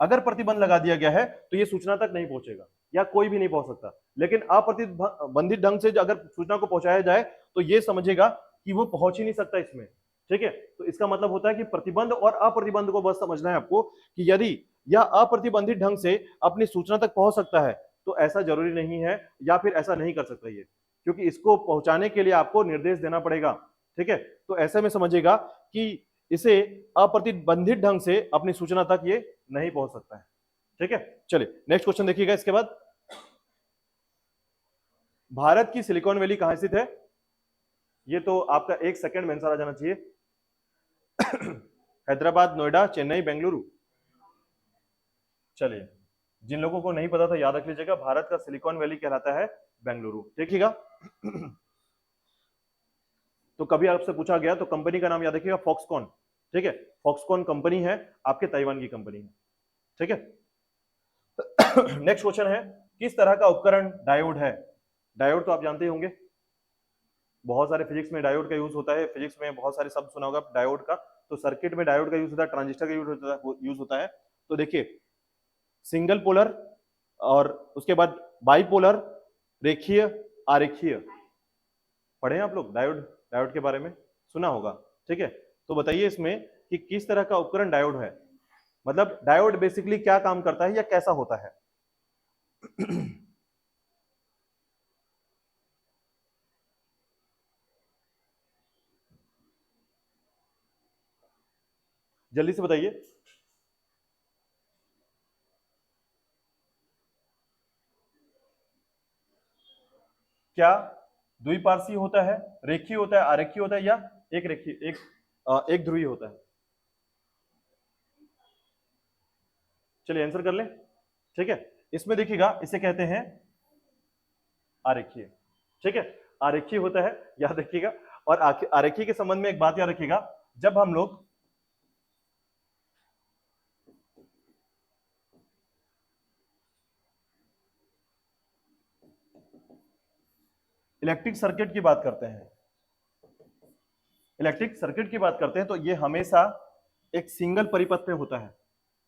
अगर प्रतिबंध लगा दिया गया है तो ये सूचना तक नहीं पहुंचेगा या कोई भी नहीं पहुंच सकता। लेकिन अप्रतिबंधित ढंग से अगर सूचना को पहुंचाया जाए तो ये समझेगा कि वो पहुंच ही नहीं सकता इसमें। ठीक है, तो इसका मतलब होता है कि प्रतिबंध और अप्रतिबंध को बस समझना है आपको कि यदि यह अप्रतिबंधित ढंग से अपनी सूचना तक पहुंच सकता है तो ऐसा जरूरी नहीं है या फिर ऐसा नहीं कर सकता ये, क्योंकि इसको पहुंचाने के लिए आपको निर्देश देना पड़ेगा। ठीक है, तो ऐसे में समझिएगा कि इसे अप्रतिबंधित ढंग से अपनी सूचना तक ये नहीं पहुंच सकता है। ठीक है, चलिए नेक्स्ट क्वेश्चन देखिएगा। इसके बाद, भारत की सिलिकॉन वैली कहां स्थित है? ये तो आपका एक सेकंड में आंसर आ जाना चाहिए। हैदराबाद, नोएडा, चेन्नई, बेंगलुरु। चलिए, जिन लोगों को नहीं पता था याद रख लीजिएगा, भारत का सिलिकॉन वैली कहलाता है बेंगलुरु। देखिएगा, तो कभी आपसे पूछा गया तो कंपनी का नाम याद रखिएगा, फॉक्सकॉन। ठीक है, फॉक्सकॉन कंपनी है, आपके ताइवान की कंपनी है। ठीक है, नेक्स्ट क्वेश्चन है, किस तरह का उपकरण डायोड है? डायोड तो आप जानते ही होंगे, बहुत सारे फिजिक्स में डायोड का यूज होता है। फिजिक्स में बहुत सारे शब्द सुना होगा डायोड का, तो सर्किट में डायोड का यूज होता है, ट्रांजिस्टर का यूज होता है। तो देखिए, सिंगल पोलर और उसके बाद बाइपोलर, रेखीय, आरेखीय। पढ़े हैं आप लोग डायोड के बारे में सुना होगा। ठीक है, तो बताइए इसमें कि किस तरह का उपकरण डायोड है, मतलब डायोड बेसिकली क्या काम करता है या कैसा होता है? जल्दी से बताइए। क्या द्विपार्श्वीय होता है, रेखीय होता है, आरेखीय होता है या एक रेखीय एक ध्रुवीय होता है? चलिए आंसर कर ले। ठीक है, इसमें देखिएगा, इसे कहते हैं आरेखीय। ठीक है, आरेखीय होता है, याद रखिएगा। और आरेखीय के संबंध में एक बात याद रखिएगा, जब हम लोग इलेक्ट्रिक सर्किट की बात करते हैं, इलेक्ट्रिक सर्किट की बात करते हैं, तो ये हमेशा एक सिंगल परिपथ पे होता है।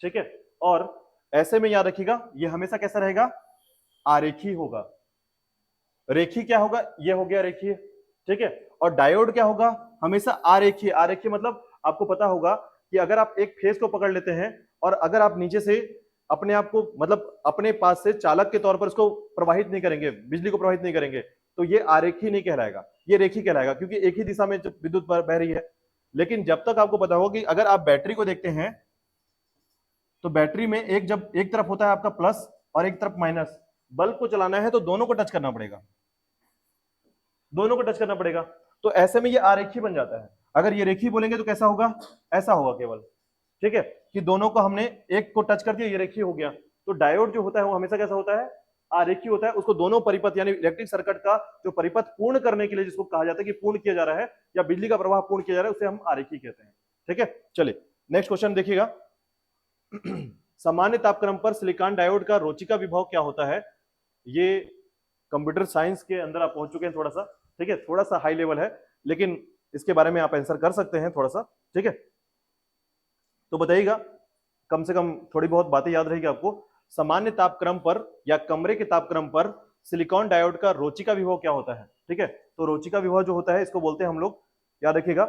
ठीक है, और ऐसे में याद रखिएगा, ये हमेशा कैसा रहेगा? आरेखीय होगा। रेखी क्या होगा? ये हो गया रेखीय। ठीक है, और डायोड क्या होगा? हमेशा आरेखीय। आरेखीय मतलब आपको पता होगा कि अगर आप एक फेस को पकड़ लेते हैं और अगर आप नीचे से अपने आप को, मतलब अपने पास से चालक के तौर पर इसको प्रवाहित नहीं करेंगे, बिजली को प्रवाहित नहीं करेंगे, तो ये आरेखीय नहीं कहलाएगा, ये रेखी कहलाएगा, क्योंकि एक ही दिशा में जब विद्युत बह रही है। लेकिन जब तक आपको पता होगा कि अगर आप बैटरी को देखते हैं तो बैटरी में जब एक तरफ होता है आपका प्लस और एक तरफ माइनस, बल्ब को चलाना है तो दोनों को टच करना पड़ेगा, दोनों को टच करना पड़ेगा। तो ऐसे में ये आरेखी बन जाता है। अगर ये रेखी बोलेंगे तो कैसा होगा, ऐसा होगा केवल, ठीक है, कि दोनों को हमने एक को टच कर दिया, ये रेखी हो गया। तो डायोड जो होता है वो हमेशा कैसा होता है, आरेखी होता है। उसको दोनों परिपथ यानी इलेक्ट्रिक सर्किट का जो परिपथ पूर्ण करने के लिए जिसको कहा जाता है कि पूर्ण किया जा रहा है या बिजली का प्रवाह पूर्ण किया जा रहा है, उसे हम आरेखी कहते हैं। ठीक है, चलिए नेक्स्ट क्वेश्चन देखिएगा। सामान्य तापक्रम पर सिलिकॉन डायोड का रोचिका विभव क्या होता है? ये कंप्यूटर साइंस के अंदर आप पहुंच चुके हैं थोड़ा सा, ठीक है, थोड़ा सा हाई लेवल है, लेकिन इसके बारे में आप आंसर कर सकते हैं थोड़ा सा, ठीक है। तो बताइएगा, कम से कम थोड़ी बहुत बातें याद रहेगी आपको। सामान्य तापक्रम पर या कमरे के तापक्रम पर सिलिकॉन डायोड का रोचिका विभव क्या होता है? ठीक है, तो रोचिका विभव जो होता है इसको बोलते हैं हम लोग, याद रखिएगा,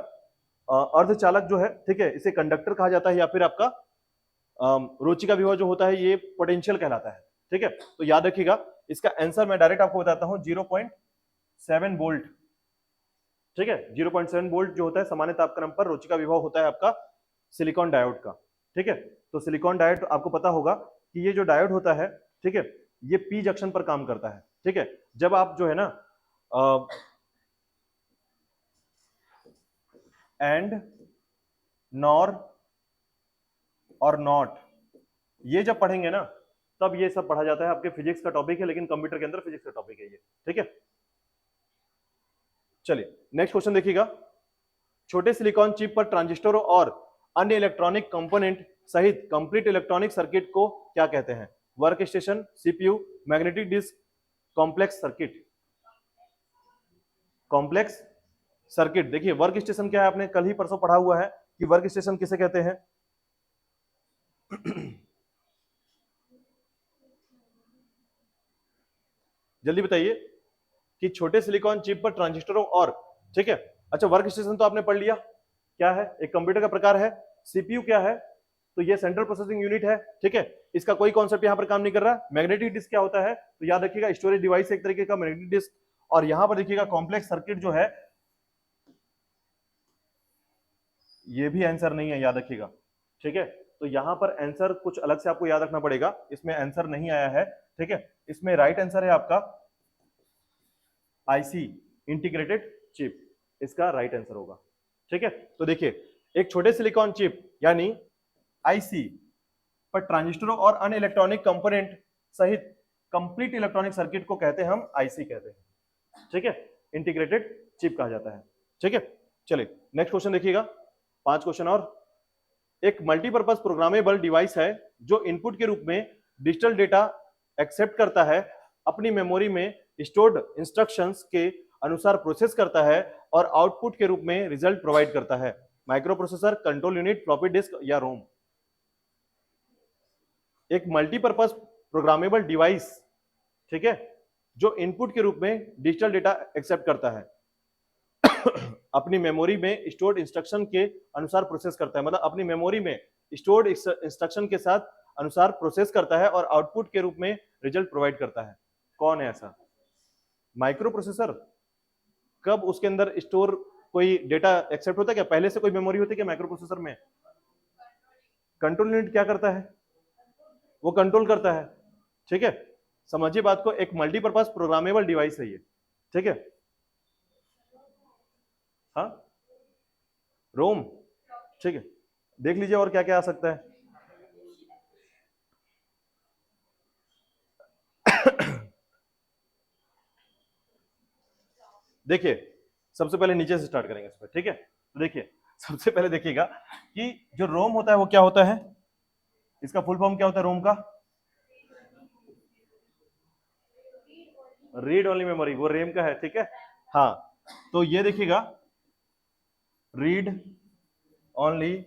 अर्धचालक जो है, ठीक है, इसे कंडक्टर कहा जाता है, या फिर आपका रोचिका विभव जो होता है ये पोटेंशियल कहलाता है। ठीक है, तो याद रखिएगा, इसका आंसर मैं डायरेक्ट आपको बताता हूं, 0.7 वोल्ट। ठीक है, 0.7 वोल्ट जो होता है सामान्य तापक्रम पर रोचिका विभव होता है आपका सिलिकॉन डायोड का। ठीक है, तो सिलिकॉन डायोड आपको पता होगा कि ये जो डायोड होता है, ठीक है, ये पी जंक्शन पर काम करता है। ठीक है, जब आप जो है ना एंड, नॉर और नॉट, ये जब पढ़ेंगे ना तब ये सब पढ़ा जाता है। आपके फिजिक्स का टॉपिक है, लेकिन कंप्यूटर के अंदर फिजिक्स का टॉपिक है ये। ठीक है, चलिए नेक्स्ट क्वेश्चन देखिएगा। छोटे सिलिकॉन चिप पर ट्रांजिस्टरों और अन्य इलेक्ट्रॉनिक कंपोनेंट सहित कंप्लीट इलेक्ट्रॉनिक सर्किट को क्या कहते हैं? Work station, CPU, magnetic disk, complex circuit. Complex circuit, देखिए वर्क स्टेशन क्या है, आपने कल ही परसों पढ़ा हुआ है कि वर्क स्टेशन किसे कहते हैं। जल्दी बताइए कि छोटे सिलिकॉन चिप पर ट्रांजिस्टरों और, ठीक है, अच्छा वर्क स्टेशन तो आपने पढ़ लिया, क्या है, एक कंप्यूटर का प्रकार है। सीपीयू क्या है, तो ये सेंट्रल प्रोसेसिंग यूनिट है। ठीक है, इसका कोई कॉन्सेप्ट यहां पर काम नहीं कर रहा। मैग्नेटिक डिस्क क्या होता है, तो याद रखिएगा स्टोरेज डिवाइस एक तरीके का मैग्नेटिक डिस्क। और यहां पर देखिएगा कॉम्प्लेक्स सर्किट जो है, ये भी आंसर नहीं है, याद रखिएगा। ठीक है, तो यहां पर आंसर कुछ अलग से आपको याद रखना पड़ेगा, इसमें आंसर नहीं आया है। ठीक है, इसमें राइट आंसर है आपका आईसी, इंटीग्रेटेड चिप, इसका राइट आंसर होगा। ठीक है, तो देखिए एक छोटे सिलिकॉन चिप यानी आईसी पर ट्रांजिस्टरों और अन्य इलेक्ट्रॉनिक कंपोनेंट सहित कंप्लीट इलेक्ट्रॉनिक सर्किट को कहते हैं हम आईसी कहते हैं। ठीक है, इंटीग्रेटेड चिप कहा जाता है। ठीक है, चलिए नेक्स्ट क्वेश्चन देखिएगा, 5 क्वेश्चन और। एक मल्टीपर्पज प्रोग्रामेबल डिवाइस है जो इनपुट के रूप में डिजिटल डेटा एक्सेप्ट करता है, अपनी मेमोरी में स्टोर्ड इंस्ट्रक्शंस के अनुसार प्रोसेस करता है और आउटपुट के रूप में रिजल्ट प्रोवाइड करता है। Micro processor, control unit, floppy disk या रोम। एक मल्टीपर्पज प्रोग्रामेबल डिवाइस, ठीक है, जो इनपुट के रूप में डिजिटल डेटा एक्सेप्ट करता है, अपनी मेमोरी में स्टोर्ड इंस्ट्रक्शन के अनुसार प्रोसेस करता है, मतलब अपनी मेमोरी में स्टोर्ड इंस्ट्रक्शन के साथ अनुसार प्रोसेस करता है और आउटपुट के रूप में रिजल्ट प्रोवाइड करता है। कौन है ऐसा? Micro processor. कब उसके अंदर स्टोर कोई डेटा एक्सेप्ट होता है क्या? पहले से कोई मेमोरी होती है क्या माइक्रो प्रोसेसर में? कंट्रोल यूनिट क्या करता है? वो कंट्रोल करता है। ठीक है, समझिए बात को, एक मल्टीपर्पज प्रोग्रामेबल डिवाइस है ये। ठीक है, हाँ, रोम। ठीक है, देख लीजिए और क्या क्या आ सकता है। देखिए सबसे पहले नीचे से स्टार्ट करेंगे इस पर। ठीक है, तो देखिए सबसे पहले देखिएगा कि जो रोम होता है वो क्या होता है, इसका फुल फॉर्म क्या होता है रोम का? रीड ओनली मेमोरी, वो रेम का है। ठीक है, हाँ, तो ये देखिएगा रीड ओनली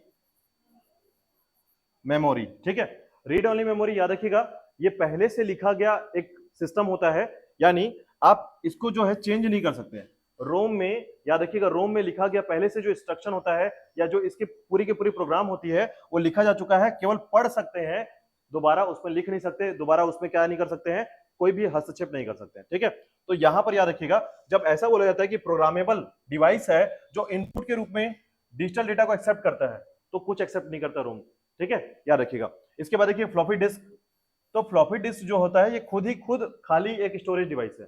मेमोरी। ठीक है, रीड ओनली मेमोरी याद रखिएगा, ये पहले से लिखा गया एक सिस्टम होता है, यानी आप इसको जो है चेंज नहीं कर सकते हैं। रोम में याद रखिएगा, रोम में लिखा गया पहले से जो इंस्ट्रक्शन होता है या जो इसकी पूरी की पूरी प्रोग्राम होती है वो लिखा जा चुका है, केवल पढ़ सकते हैं, दोबारा उसमें लिख नहीं सकते, दोबारा उसमें क्या नहीं कर सकते हैं, कोई भी हस्तक्षेप नहीं कर सकते हैं। ठीक है, तो यहां पर याद रखिएगा जब ऐसा बोला जाता है कि प्रोग्रामेबल डिवाइस है जो इनपुट के रूप में डिजिटल डेटा को एक्सेप्ट करता है तो कुछ एक्सेप्ट नहीं करता रोम, ठीक है, याद रखिएगा। इसके बाद देखिए फ्लॉपी डिस्क, तो फ्लॉपी डिस्क जो होता है ये खुद खाली एक स्टोरेज डिवाइस है,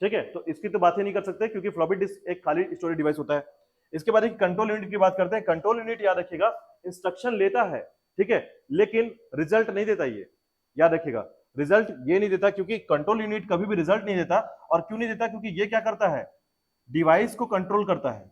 ठीक है, तो इसकी तो बात ही नहीं कर सकते क्योंकि फ्लॉपी डिस्क एक खाली स्टोरेज डिवाइस होता है। इसके बाद एक कंट्रोल यूनिट की बात करते हैं। कंट्रोल यूनिट याद रखिएगा इंस्ट्रक्शन लेता है, ठीक है, लेकिन रिजल्ट नहीं देता, ये याद रखिएगा, रिजल्ट ये नहीं देता क्योंकि कंट्रोल यूनिट कभी भी रिजल्ट नहीं देता। और क्यों नहीं देता? क्योंकि ये क्या करता है, डिवाइस को कंट्रोल करता है,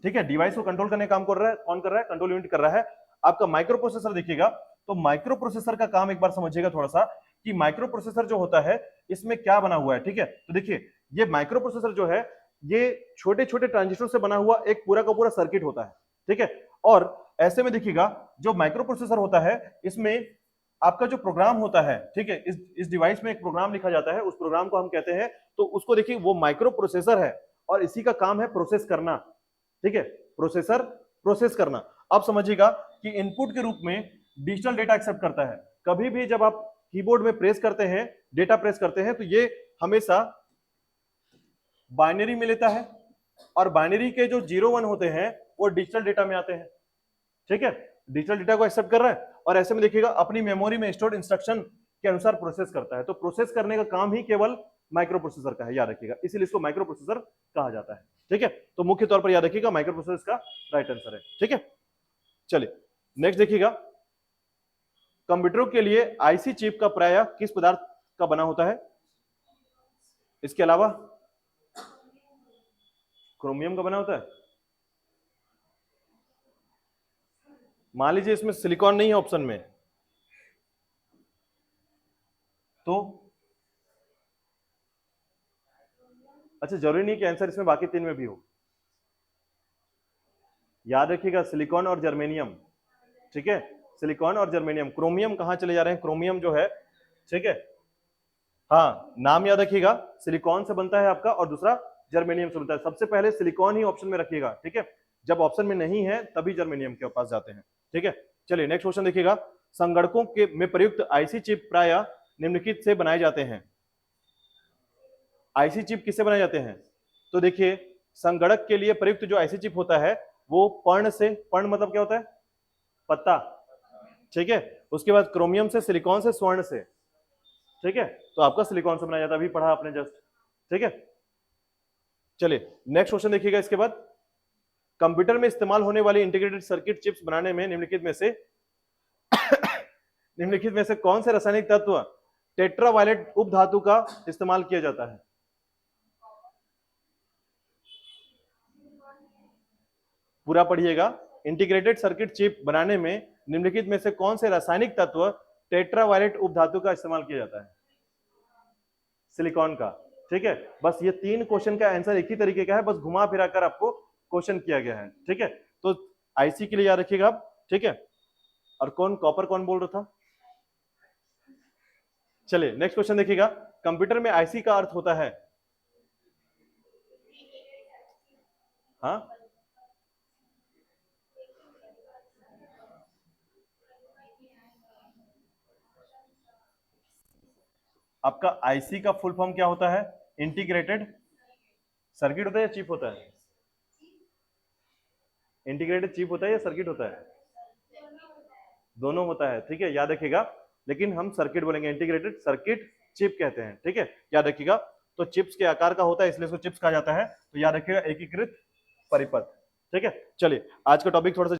ठीक है, डिवाइस को कंट्रोल करने का काम कर रहा है, कौन कर रहा है? कंट्रोल यूनिट कर रहा है। आपका माइक्रो प्रोसेसर देखिएगा, तो माइक्रो प्रोसेसर का काम एक बार समझिएगा थोड़ा सा कि माइक्रो प्रोसेसर जो होता है इसमें क्या बना हुआ है, ठीक है, तो देखिए ये माइक्रो प्रोसेसर जो है ये छोटे छोटे ट्रांजिस्टर से बना हुआ एक पूरा का पूरा सर्किट होता है, ठीक है। और ऐसे में देखिएगा जो माइक्रो प्रोसेसर होता है इसमें आपका जो प्रोग्राम होता है, ठीक है, इस डिवाइस में एक प्रोग्राम लिखा जाता है, उस प्रोग्राम को हम कहते हैं, तो उसको देखिए वो माइक्रो प्रोसेसर है और इसी का काम है प्रोसेस करना, ठीक है, प्रोसेसर प्रोसेस करना। अब समझिएगा कि इनपुट के रूप में डिजिटल डेटा एक्सेप्ट करता है। कभी भी जब आप कीबोर्ड में प्रेस करते हैं, डेटा प्रेस करते हैं, तो ये हमेशा बाइनरी में लेता है और बाइनरी के जो 0-1 होते हैं वो डिजिटल डेटा में आते हैं, ठीक है, डिजिटल डेटा को एक्सेप्ट कर रहा है और ऐसे में देखिएगा अपनी मेमोरी में स्टोर्ड इंस्ट्रक्शन के अनुसार प्रोसेस करता है। तो प्रोसेस करने का काम ही केवल माइक्रो प्रोसेसर का है, याद रखिएगा, इसीलिए इसको माइक्रो प्रोसेसर कहा जाता है, ठीक है। तो मुख्य तौर पर याद रखिएगा माइक्रो प्रोसेसर इसका राइट आंसर है, ठीक है। चलिए नेक्स्ट देखिएगा, कंप्यूटरों के लिए आईसी चिप का प्राय किस पदार्थ का बना होता है? इसके अलावा क्रोमियम का बना होता है। मान लीजिए इसमें सिलिकॉन नहीं है ऑप्शन में, तो अच्छा, जरूरी नहीं कि आंसर इसमें बाकी तीन में भी हो, याद रखिएगा सिलिकॉन और जर्मेनियम, ठीक है, सिलिकॉन और जर्मेनियम। क्रोमियम कहां चले जा रहे हैं? क्रोमियम जो है, ठीक है, हाँ, नाम याद रखिएगा, सिलिकॉन से बनता है आपका और दूसरा जर्मेनियम से बनता है। सबसे पहले सिलिकॉन ही ऑप्शन में रखिएगा, ठीक है, जब ऑप्शन में नहीं है तभी जर्मेनियम के पास जाते हैं, ठीक है। चलिए नेक्स्ट क्वेश्चन देखिएगा, संगणकों के में प्रयुक्त आईसी चिप प्राय निम्नलिखित से बनाए जाते हैं। आईसी चिप किससे बनाए जाते हैं? तो देखिए संगणक के लिए प्रयुक्त जो आईसी चिप होता है वो पर्ण से, पर्ण मतलब क्या होता है? पत्ता, ठीक है, उसके बाद क्रोमियम से, सिलिकॉन से, स्वर्ण से, ठीक है, तो आपका सिलिकॉन से बनाया जाता है, अभी पढ़ा आपने जस्ट, ठीक है। चलिए नेक्स्ट क्वेश्चन देखिएगा, इसके बाद कंप्यूटर में इस्तेमाल होने वाली इंटीग्रेटेड सर्किट चिप्स बनाने में निम्नलिखित में से कौन से रासायनिक तत्व टेट्रावायलेट उपधातु का इस्तेमाल किया जाता है? पूरा पढ़िएगा, इंटीग्रेटेड सर्किट चिप बनाने में निम्नलिखित में से कौन से रासायनिक तत्व टेट्रावायलेट उपधातु का इस्तेमाल किया जाता है? सिलिकॉन का, ठीक है। बस ये तीन क्वेश्चन का आंसर एक ही तरीके का है, बस घुमा फिरा कर आपको क्वेश्चन किया गया है, ठीक है। तो आईसी के लिए याद रखिएगा आप, ठीक है। और कौन कॉपर कौन बोल रहा था? चलिए नेक्स्ट क्वेश्चन देखिएगा, कंप्यूटर में आईसी का अर्थ होता है, हाँ, आपका आईसी का फुल फॉर्म क्या होता है? इंटीग्रेटेड सर्किट होता है या चिप होता है? इंटीग्रेटेड चिप होता है या सर्किट होता है? दोनों होता है, ठीक है, याद रखिएगा, लेकिन हम सर्किट बोलेंगे, इंटीग्रेटेड सर्किट चिप कहते हैं, ठीक है, याद रखिएगा। तो चिप्स के आकार का होता है इसलिए इसको चिप्स कहा जाता है, तो याद रखिएगा एकीकृत परिपथ, ठीक है। चलिए आज का टॉपिक थोड़ा सा